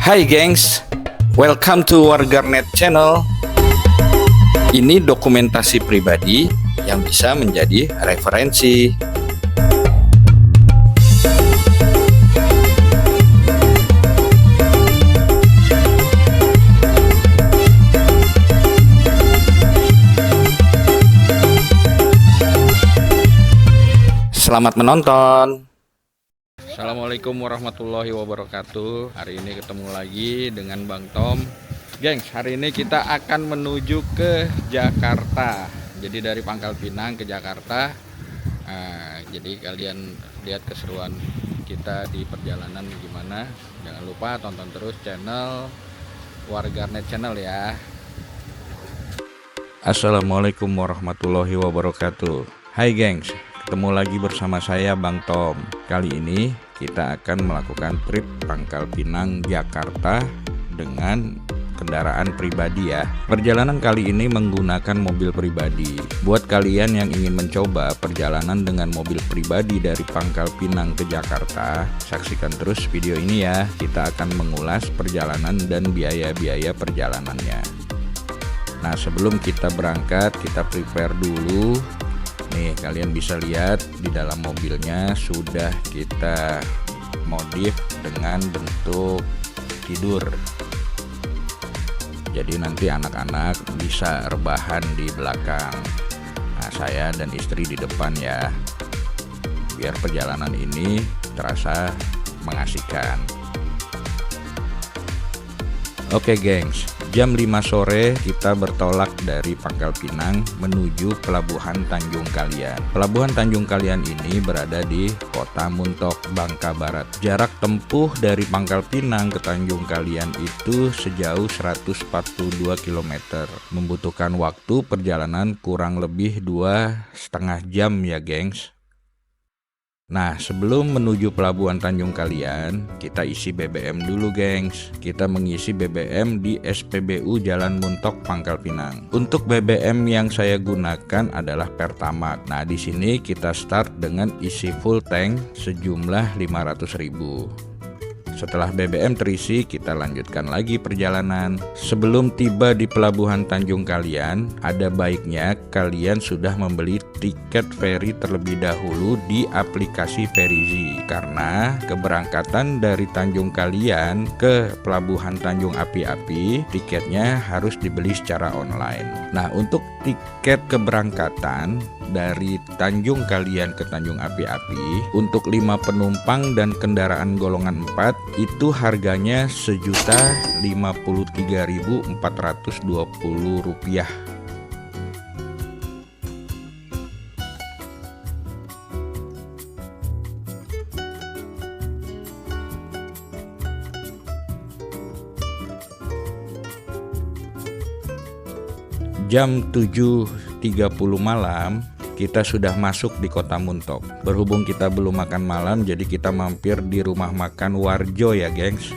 Hai gengs, welcome to Warganet Channel. Ini dokumentasi pribadi yang bisa menjadi referensi. Selamat menonton. Assalamualaikum warahmatullahi wabarakatuh. Hari ini ketemu lagi dengan Bang Tom. Gengs, hari ini kita akan menuju ke Jakarta. Jadi dari Pangkal Pinang ke Jakarta. Jadi kalian lihat keseruan kita di perjalanan gimana. Jangan lupa tonton terus channel Warganet Channel ya. Assalamualaikum warahmatullahi wabarakatuh. Hai gengs, ketemu lagi bersama saya Bang Tom. Kali ini kita akan melakukan trip Pangkal Pinang Jakarta dengan kendaraan pribadi ya. Perjalanan kali ini menggunakan mobil pribadi. Buat kalian yang ingin mencoba perjalanan dengan mobil pribadi dari Pangkal Pinang ke Jakarta, saksikan terus video ini ya. Kita akan mengulas perjalanan dan biaya-biaya perjalanannya. Nah, sebelum kita berangkat, kita prepare dulu. Nih, kalian bisa lihat di dalam mobilnya sudah kita modif dengan bentuk tidur. Jadi nanti anak-anak bisa rebahan di belakang. Nah, saya dan istri di depan ya. Biar perjalanan ini terasa mengasihkan. Oke gengs, jam 5 sore kita bertolak dari Pangkal Pinang menuju Pelabuhan Tanjung Kalian. Pelabuhan Tanjung Kalian ini berada di Kota Muntok, Bangka Barat. Jarak tempuh dari Pangkal Pinang ke Tanjung Kalian itu sejauh 142 km. Membutuhkan waktu perjalanan kurang lebih 2,5 jam ya gengs. Nah, sebelum menuju Pelabuhan Tanjung Kalian, kita isi BBM dulu gengs. Kita mengisi BBM di SPBU Jalan Muntok, Pangkal Pinang. Untuk BBM yang saya gunakan adalah Pertamax. Nah, di sini kita start dengan isi full tank sejumlah 500.000. Setelah BBM terisi, kita lanjutkan lagi perjalanan. Sebelum tiba di Pelabuhan Tanjung Kalian, ada baiknya kalian sudah membeli tiket ferry terlebih dahulu di aplikasi Ferizi. Karena keberangkatan dari Tanjung Kalian ke Pelabuhan Tanjung Api-Api, tiketnya harus dibeli secara online. Nah, untuk tiket keberangkatan dari Tanjung Kalian ke Tanjung Api-Api untuk 5 penumpang dan kendaraan golongan 4 itu harganya Rp1.053.420. Jam 7.30 malam kita sudah masuk di Kota Muntok. Berhubung kita belum makan malam, jadi kita mampir di rumah makan Warjo ya gengs.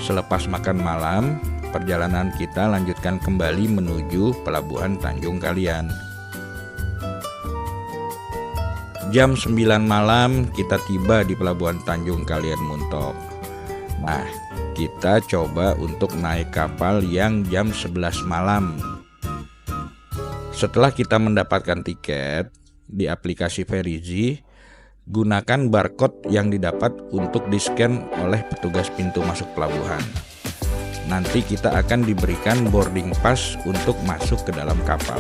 Selepas makan malam, perjalanan kita lanjutkan kembali menuju Pelabuhan Tanjung Kalian. Jam 9 malam kita tiba di Pelabuhan Tanjung Kalian Muntok. Nah, kita coba untuk naik kapal yang jam 11 malam. Setelah kita mendapatkan tiket di aplikasi Verizi, gunakan barcode yang didapat untuk di-scan oleh petugas pintu masuk pelabuhan. Nanti kita akan diberikan boarding pass untuk masuk ke dalam kapal.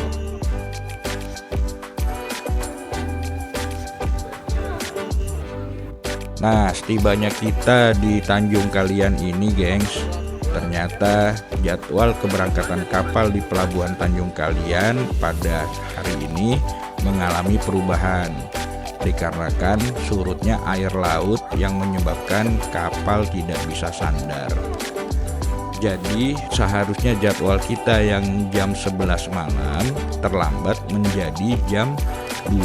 Nah, setibanya kita di Tanjung Kalian ini, gengs, ternyata jadwal keberangkatan kapal di Pelabuhan Tanjung Kalian pada hari ini mengalami perubahan dikarenakan surutnya air laut yang menyebabkan kapal tidak bisa sandar. Jadi seharusnya jadwal kita yang jam 11 malam terlambat menjadi jam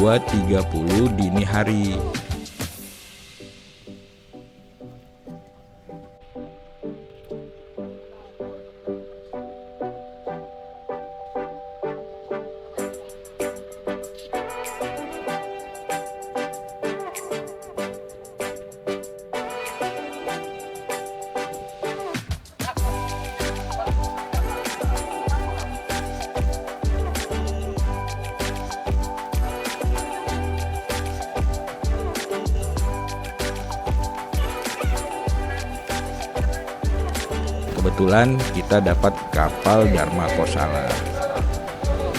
2.30 dini hari. Kebetulan kita dapat kapal Dharma Kosala.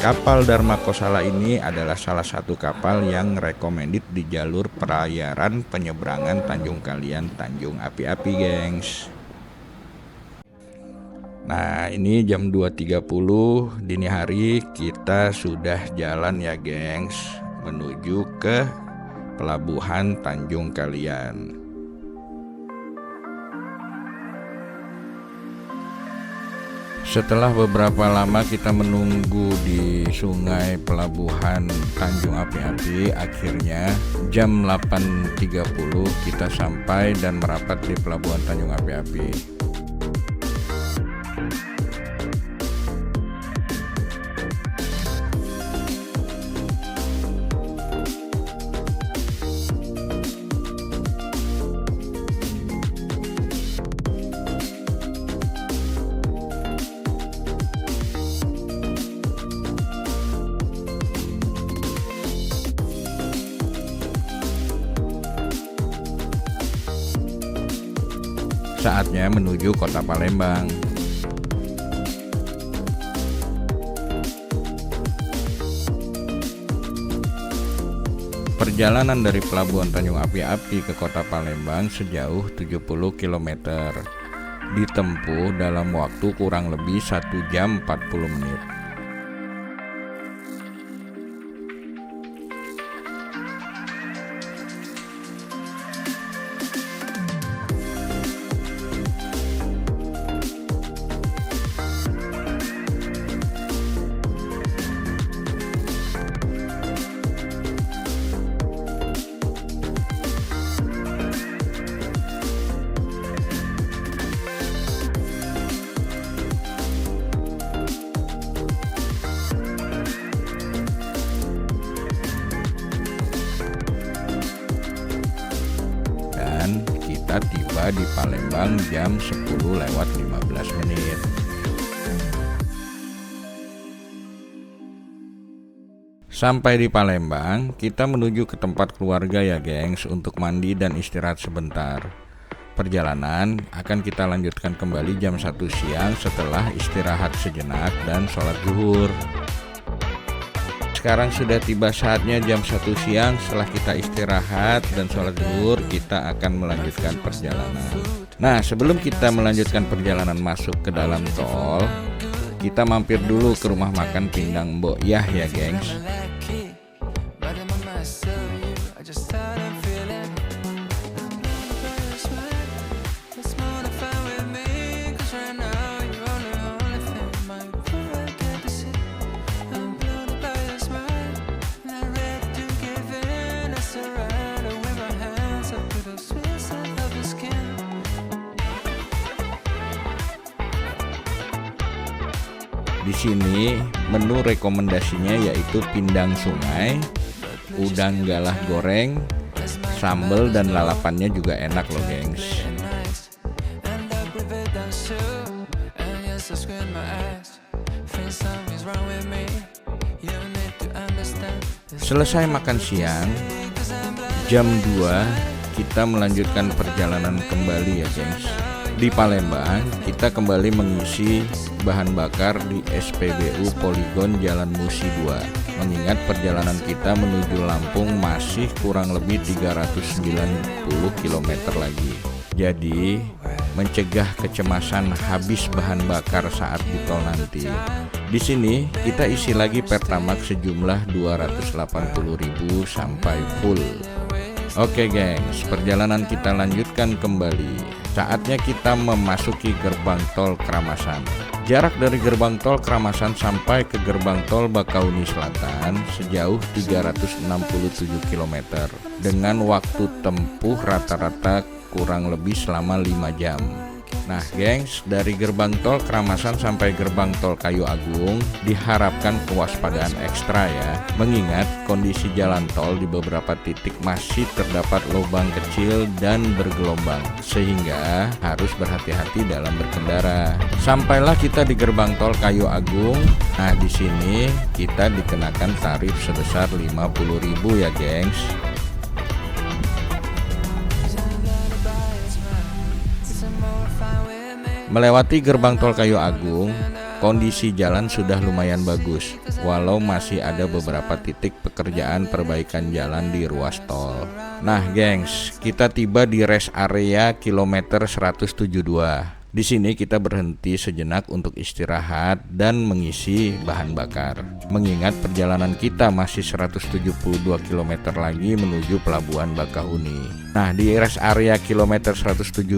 Kapal Dharma Kosala ini adalah salah satu kapal yang recommended di jalur pelayaran penyeberangan Tanjung Kalian Tanjung Api-Api, gengs. Nah, ini jam 2.30 dini hari kita sudah jalan ya, gengs, menuju ke Pelabuhan Tanjung Kalian. Setelah beberapa lama kita menunggu di sungai Pelabuhan Tanjung Api-Api, akhirnya jam 8.30 kita sampai dan merapat di Pelabuhan Tanjung Api-Api. Saatnya menuju kota Palembang. Perjalanan dari Pelabuhan Tanjung Api-Api ke kota Palembang sejauh 70 km. Ditempuh dalam waktu kurang lebih 1 jam 40 menit. Kita tiba di Palembang jam 10:15 menit. Sampai di Palembang, kita menuju ke tempat keluarga ya, gengs, untuk mandi dan istirahat sebentar. Perjalanan akan kita lanjutkan kembali jam 1 siang setelah istirahat sejenak dan sholat zuhur. Sekarang sudah tiba saatnya jam 1 siang. Setelah kita istirahat dan sholat zuhur, kita akan melanjutkan perjalanan. Nah, sebelum kita melanjutkan perjalanan masuk ke dalam tol, kita mampir dulu ke rumah makan Pindang Mbok Yah ya, gengs. Di sini menu rekomendasinya yaitu pindang sungai, udang galah goreng, sambal dan lalapannya juga enak loh, gengs. Selesai makan siang, jam 2 kita melanjutkan perjalanan kembali ya gengs. Di Palembang kita kembali mengisi bahan bakar di SPBU Poligon Jalan Musi 2. Mengingat perjalanan kita menuju Lampung masih kurang lebih 390 km lagi. Jadi mencegah kecemasan habis bahan bakar saat di tol nanti. Di sini kita isi lagi Pertamax sejumlah 280.000 sampai full. Oke gengs, perjalanan kita lanjutkan kembali. Saatnya kita memasuki gerbang tol Kramasan. Jarak dari gerbang tol Kramasan sampai ke gerbang tol Bakauni Selatan sejauh 367 km dengan waktu tempuh rata-rata kurang lebih selama 5 jam. Nah gengs, dari gerbang tol Kramasan sampai gerbang tol Kayu Agung diharapkan kewaspadaan ekstra ya, mengingat kondisi jalan tol di beberapa titik masih terdapat lubang kecil dan bergelombang, sehingga harus berhati-hati dalam berkendara. Sampailah kita di gerbang tol Kayu Agung. Nah di sini kita dikenakan tarif sebesar 50.000 ya gengs. Melewati gerbang tol Kayu Agung, kondisi jalan sudah lumayan bagus, walau masih ada beberapa titik pekerjaan perbaikan jalan di ruas tol. Nah gengs, kita tiba di rest area kilometer 172. Di sini kita berhenti sejenak untuk istirahat dan mengisi bahan bakar. Mengingat perjalanan kita masih 172 km lagi menuju Pelabuhan Bakahuni. Nah, di rest area kilometer 172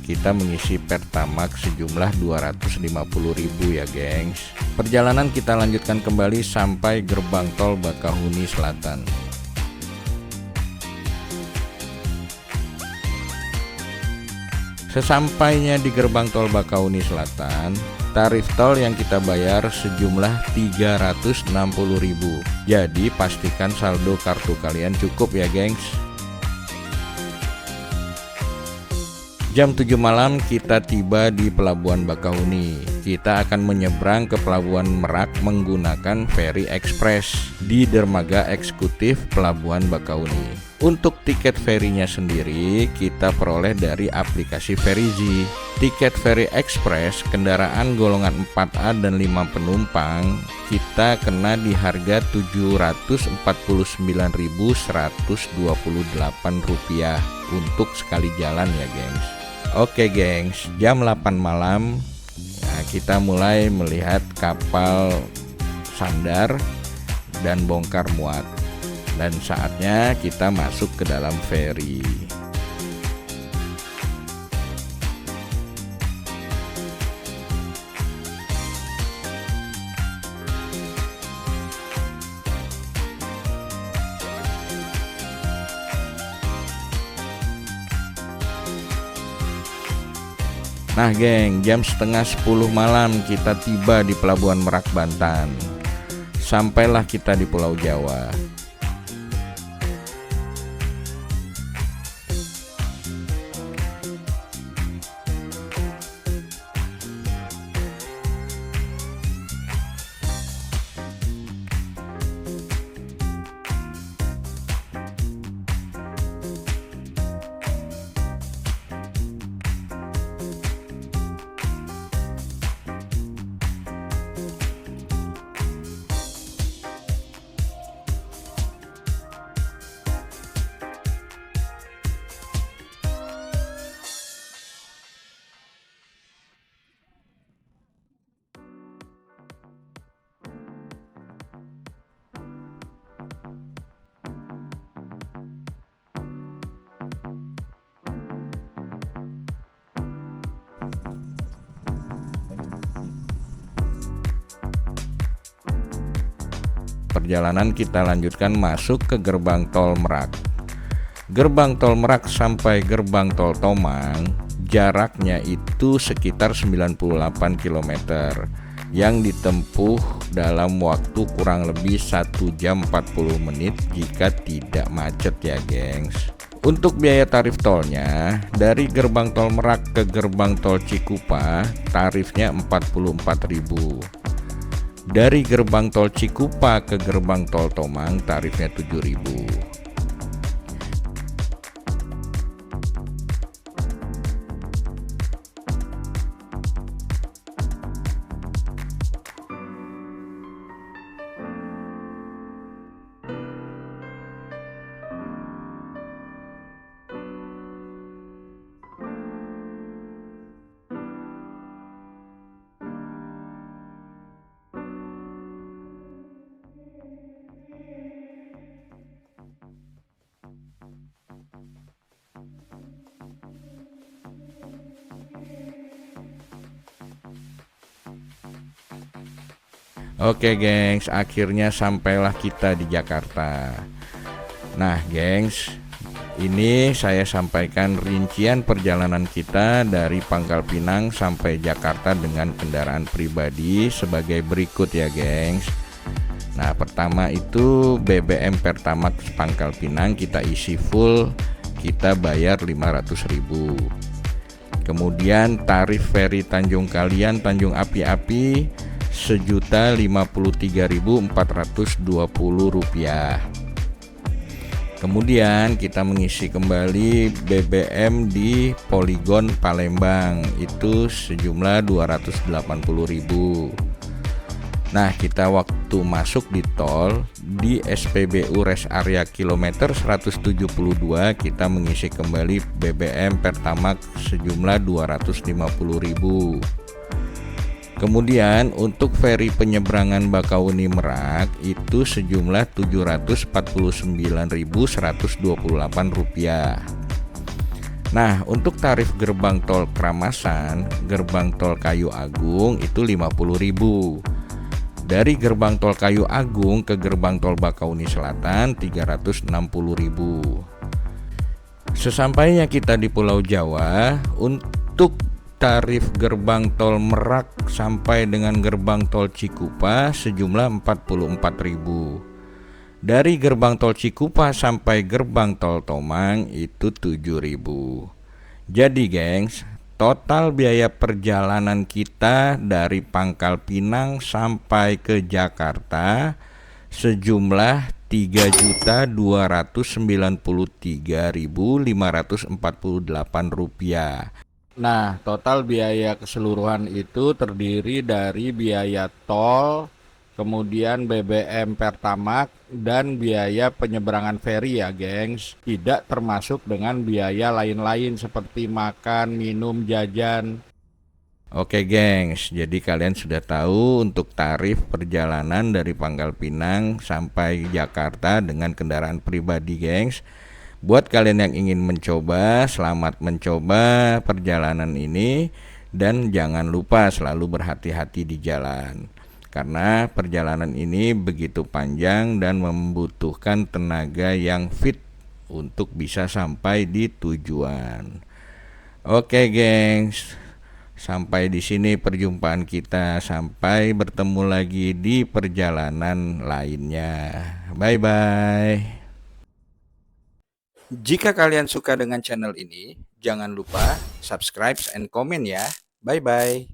kita mengisi Pertamax sejumlah 250.000 ya gengs. Perjalanan kita lanjutkan kembali sampai gerbang tol Bakahuni Selatan. Sesampainya di gerbang tol Bakauni Selatan, tarif tol yang kita bayar sejumlah 360.000. Jadi pastikan saldo kartu kalian cukup ya gengs. Jam 7 malam kita tiba di Pelabuhan Bakahuni. Kita akan menyeberang ke Pelabuhan Merak menggunakan feri ekspres di dermaga eksekutif Pelabuhan Bakahuni. Untuk tiket ferinya sendiri kita peroleh dari aplikasi Ferizi. Tiket feri ekspres kendaraan golongan 4A dan 5 penumpang kita kena di harga Rp749.128 untuk sekali jalan ya gengs. Oke gengs, jam 8 malam kita mulai melihat kapal sandar dan bongkar muat. Dan saatnya kita masuk ke dalam feri. Nah geng, jam setengah 10 malam kita tiba di Pelabuhan Merak, Banten. Sampailah kita di Pulau Jawa. Perjalanan kita lanjutkan masuk ke gerbang tol Merak. Gerbang tol Merak sampai gerbang tol Tomang jaraknya itu sekitar 98 km yang ditempuh dalam waktu kurang lebih 1 jam 40 menit jika tidak macet ya gengs. Untuk biaya tarif tolnya, dari gerbang tol Merak ke gerbang tol Cikupa tarifnya 44.000. Dari gerbang tol Cikupa ke gerbang tol Tomang tarifnya 7.000. Oke gengs, akhirnya sampailah kita di Jakarta. Nah gengs, ini saya sampaikan rincian perjalanan kita dari Pangkal Pinang sampai Jakarta dengan kendaraan pribadi sebagai berikut ya gengs. Nah pertama itu BBM Pertamax Pangkal Pinang kita isi full, kita bayar 500.000. Kemudian tarif feri Tanjung Kalian Tanjung Api-Api Rp1.053.420. Kemudian kita mengisi kembali BBM di Poligon Palembang itu sejumlah 280.000. Nah kita waktu masuk di tol di SPBU Rest Area kilometer 172 kita mengisi kembali BBM Pertamax sejumlah 250.000. Kemudian untuk feri penyeberangan Bakahuni Merak itu sejumlah Rp749.128. Nah untuk tarif gerbang tol Kramasan, gerbang tol Kayu Agung itu Rp50.000. Dari gerbang tol Kayu Agung ke gerbang tol Bakahuni Selatan Rp360.000. Sesampainya kita di Pulau Jawa, untuk tarif gerbang tol Merak sampai dengan gerbang tol Cikupa sejumlah Rp44.000. Dari gerbang tol Cikupa sampai gerbang tol Tomang itu Rp7.000. Jadi gengs, total biaya perjalanan kita dari Pangkal Pinang sampai ke Jakarta sejumlah Rp3.293.548. Nah, total biaya keseluruhan itu terdiri dari biaya tol, kemudian BBM Pertamax, dan biaya penyeberangan feri ya gengs. Tidak termasuk dengan biaya lain-lain seperti makan, minum, jajan. Oke gengs, jadi kalian sudah tahu untuk tarif perjalanan dari Pangkal Pinang sampai Jakarta dengan kendaraan pribadi gengs. Buat kalian yang ingin mencoba, selamat mencoba perjalanan ini. Dan jangan lupa selalu berhati-hati di jalan, karena perjalanan ini begitu panjang dan membutuhkan tenaga yang fit untuk bisa sampai di tujuan. Oke gengs, sampai di sini perjumpaan kita. Sampai bertemu lagi di perjalanan lainnya. Bye bye. Jika kalian suka dengan channel ini, jangan lupa subscribe and comment ya. Bye bye.